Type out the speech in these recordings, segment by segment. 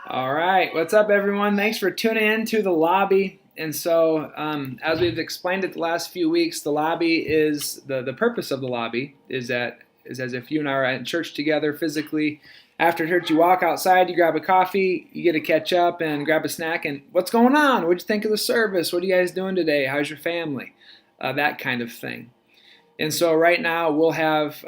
All right, what's up, everyone? Thanks for tuning in to the lobby. And so, as we've explained it the last few weeks, the lobby is the purpose of the lobby is as if you and I are at church together physically. After church, you walk outside, you grab a coffee, you get to catch up and grab a snack. And what's going on? What'd you think of the service? What are you guys doing today? How's your family? That kind of thing. And so, right now, we'll have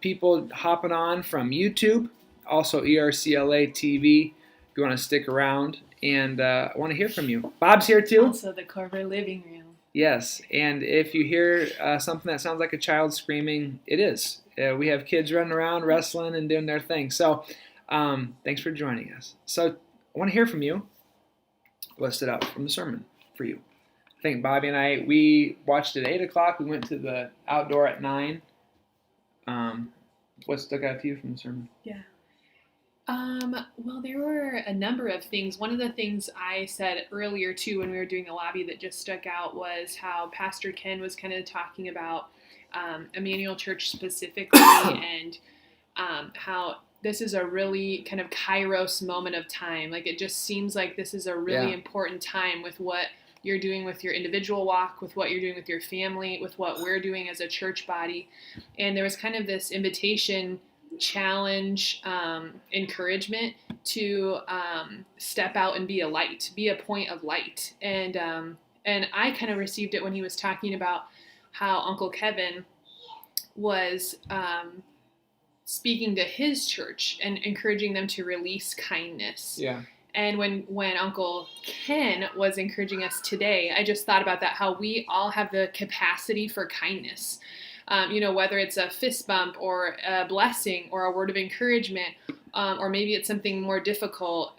people hopping on from YouTube, also ERCLA TV. If you want to stick around, and I want to hear from you. Bob's here too. Also the corporate living room. Yes, and if you hear something that sounds like a child screaming, it is. We have kids running around, wrestling, and doing their thing. So thanks for joining us. So I want to hear from you. What stood out from the sermon for you? I think Bobby and we watched at 8 o'clock. We went to the outdoor at 9. What stuck out to you from the sermon? Yeah. Well, there were a number of things. One of the things I said earlier, too, when we were doing the lobby that just stuck out was how Pastor Ken was kind of talking about Emmanuel Church specifically and how this is a really kind of kairos moment of time. Like, it just seems like this is a really important time with what you're doing with your individual walk, with what you're doing with your family, with what we're doing as a church body. And there was kind of this invitation, challenge, encouragement to step out and be a light, be a point of light. And I kind of received it when he was talking about how Uncle Kevin was speaking to his church and encouraging them to release kindness. Yeah. And when Uncle Ken was encouraging us today, I just thought about that, how we all have the capacity for kindness. Whether it's a fist bump or a blessing or a word of encouragement, or maybe it's something more difficult,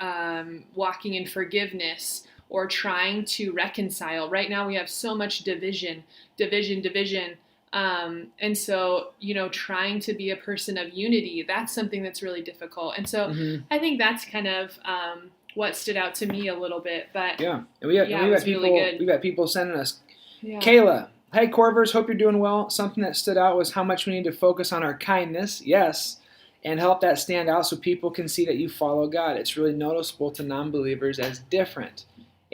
walking in forgiveness or trying to reconcile. Right now we have so much division. And so, trying to be a person of unity, that's something that's really difficult. And so I think that's kind of what stood out to me a little bit. But yeah, and we've got people sending us, Kayla. Hey, Corvers, hope you're doing well. Something that stood out was how much we need to focus on our kindness, yes, and help that stand out so people can see that you follow God. It's really noticeable to non-believers as different.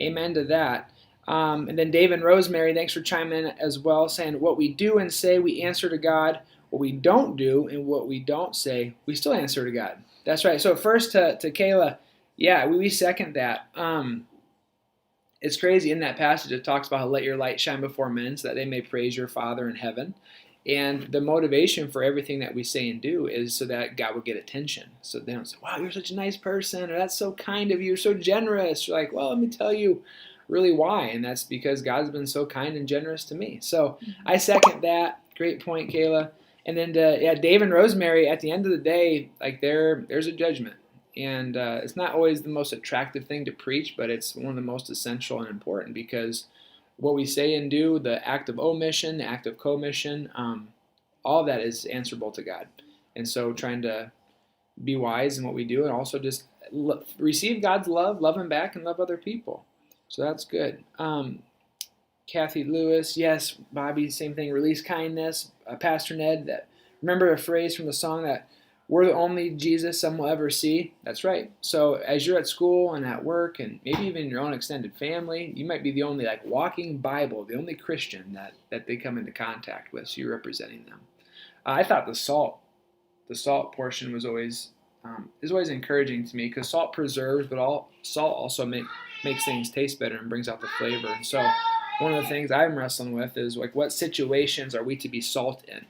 Amen to that. And then Dave and Rosemary, thanks for chiming in as well, saying what we do and say, we answer to God. What we don't do and what we don't say, we still answer to God. That's right. So first to Kayla, yeah, we second that. It's crazy in that passage it talks about how let your light shine before men so that they may praise your Father in heaven. And the motivation for everything that we say and do is so that God will get attention. So they don't say, wow, you're such a nice person, or that's so kind of you, you're so generous. You're like, well, let me tell you really why. And that's because God's been so kind and generous to me. So I second that. Great point, Kayla. And then Dave and Rosemary, at the end of the day, like there's a judgment. And it's not always the most attractive thing to preach, but it's one of the most essential and important because what we say and do, the act of omission, the act of commission, all of that is answerable to God. And so trying to be wise in what we do and also just receive God's love Him back, and love other people. So that's good. Kathy Lewis, yes, Bobby, same thing, release kindness. Pastor Ned, remember a phrase from the song that we're the only Jesus some will ever see? That's right. So as you're at school and at work and maybe even your own extended family, you might be the only walking Bible, the only Christian that they come into contact with. So you're representing them. I thought the salt portion was always encouraging to me because salt preserves, but salt also makes things taste better and brings out the flavor. And so one of the things I'm wrestling with is what situations are we to be salt in?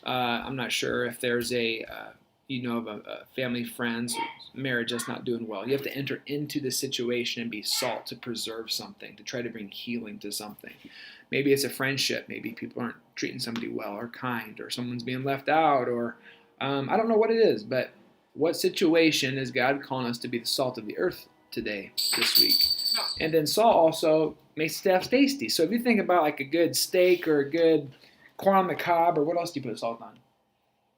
I'm not sure if there's a family, friends, marriage that's not doing well. You have to enter into the situation and be salt to preserve something, to try to bring healing to something. Maybe it's a friendship. Maybe people aren't treating somebody well or kind, or someone's being left out, or I don't know what it is, but what situation is God calling us to be the salt of the earth today, this week? And then salt also makes stuff tasty. So if you think about a good steak or a good corn on the cob, or what else do you put salt on?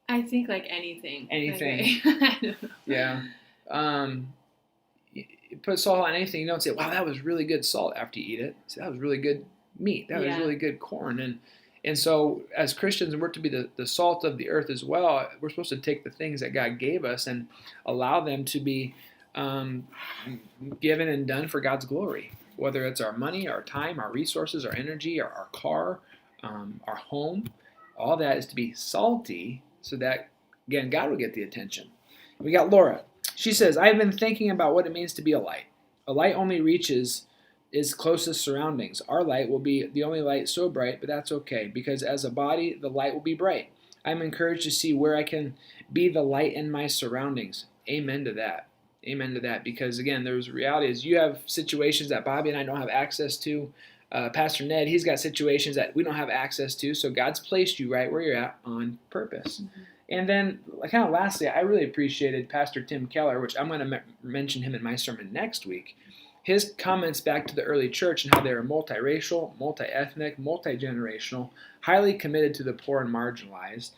I think anything. Anything. I don't know. Yeah. You put salt on anything, you don't say, wow, that was really good salt after you eat it. Say, that was really good meat. That was really good corn. And so as Christians, we're to be the salt of the earth as well. We're supposed to take the things that God gave us and allow them to be given and done for God's glory. Whether it's our money, our time, our resources, our energy, our car, our home, all that is to be salty so that, again, God will get the attention. We got Laura. She says, I've been thinking about what it means to be a light. A light only reaches its closest surroundings. Our light will be the only light so bright, but that's okay, because as a body, the light will be bright. I'm encouraged to see where I can be the light in my surroundings. Amen to that. Amen to that, because again, there's reality is you have situations that Bobby and I don't have access to. Pastor Ned, he's got situations that we don't have access to, so God's placed you right where you're at on purpose. Mm-hmm. And then, kind of lastly, I really appreciated Pastor Tim Keller, which I'm going to mention him in my sermon next week. His comments back to the early church and how they were multiracial, multi-ethnic, multi-generational, highly committed to the poor and marginalized.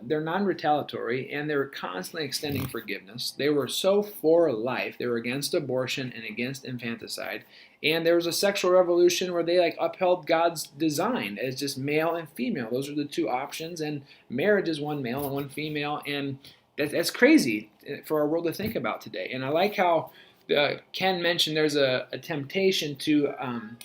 They're non-retaliatory, and they were constantly extending forgiveness. They were so for life. They were against abortion and against infanticide. And there was a sexual revolution where they upheld God's design as just male and female. Those are the two options, and marriage is one male and one female, and that's crazy for our world to think about today. And I like how Ken mentioned there's a temptation to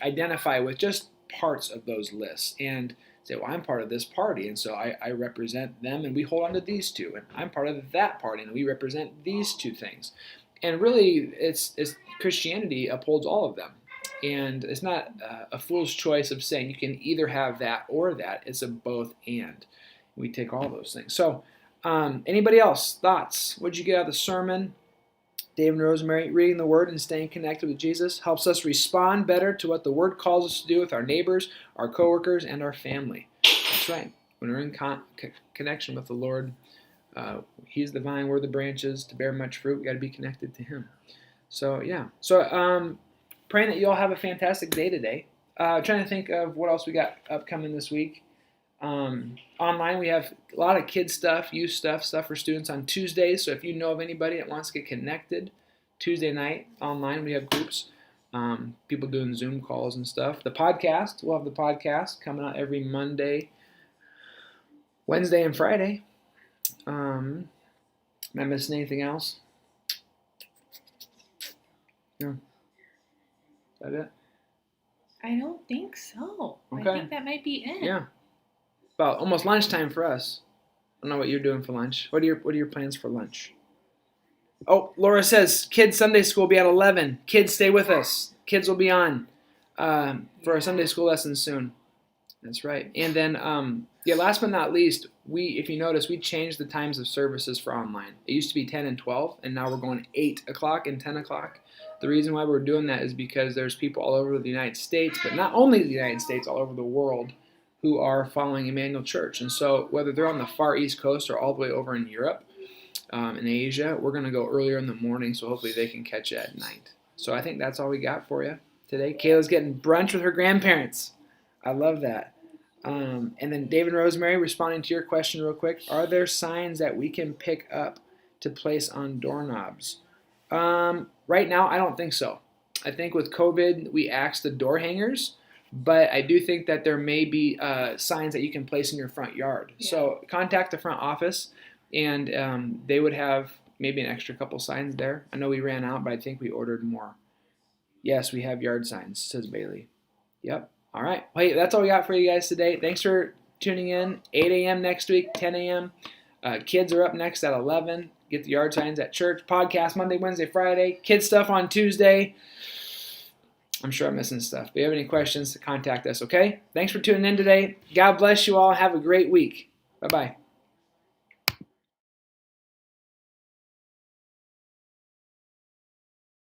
identify with just parts of those lists and say, well, I'm part of this party, and so I represent them, and we hold on to these two, and I'm part of that party, and we represent these two things. And really, it's Christianity upholds all of them. And it's not a fool's choice of saying you can either have that or that. It's a both and. We take all those things. So anybody else? Thoughts? What did you get out of the sermon? Dave and Rosemary, reading the Word and staying connected with Jesus helps us respond better to what the Word calls us to do with our neighbors, our coworkers, and our family. That's right. When we're in connection with the Lord, He's the vine, we're the branches. To bear much fruit, we got to be connected to Him. So, yeah. So, praying that you all have a fantastic day today. Trying to think of what else we got upcoming this week. Online, we have a lot of kids stuff, youth stuff for students on Tuesdays. So if you know of anybody that wants to get connected, Tuesday night online, we have groups, people doing Zoom calls and stuff. The podcast, we'll have the podcast coming out every Monday, Wednesday, and Friday. Am I missing anything else? No. Is that it? I don't think so. Okay. I think that might be it. Yeah. About almost lunchtime for us. I don't know what you're doing for lunch. What are your plans for lunch? Oh, Laura says, kids Sunday school will be at 11. Kids, stay with us. Kids will be on for our Sunday school lesson soon. That's right. And then, last but not least, if you notice, we changed the times of services for online. It used to be 10 and 12, and now we're going 8 o'clock and 10 o'clock. The reason why we're doing that is because there's people all over the United States, but not only the United States, all over the world, who are following Emmanuel Church. And so whether they're on the far East Coast or all the way over in Europe, in Asia, we're going to go earlier in the morning, so hopefully they can catch it at night. So I think that's all we got for you today. Kayla's getting brunch with her grandparents. I love that. And then David and Rosemary, responding to your question real quick, are there signs that we can pick up to place on doorknobs? Right now, I don't think so. I think with COVID, we axed the door hangers, but I do think that there may be signs that you can place in your front yard. Yeah. So contact the front office, and they would have maybe an extra couple signs there. I know we ran out, but I think we ordered more. Yes, we have yard signs, says Bailey. Yep. All right. Well, hey, that's all we got for you guys today. Thanks for tuning in. 8 a.m. next week, 10 a.m. Kids are up next at 11. Get the yard signs at church. Podcast Monday, Wednesday, Friday. Kids stuff on Tuesday. I'm sure I'm missing stuff. If you have any questions, contact us, okay? Thanks for tuning in today. God bless you all. Have a great week. Bye-bye.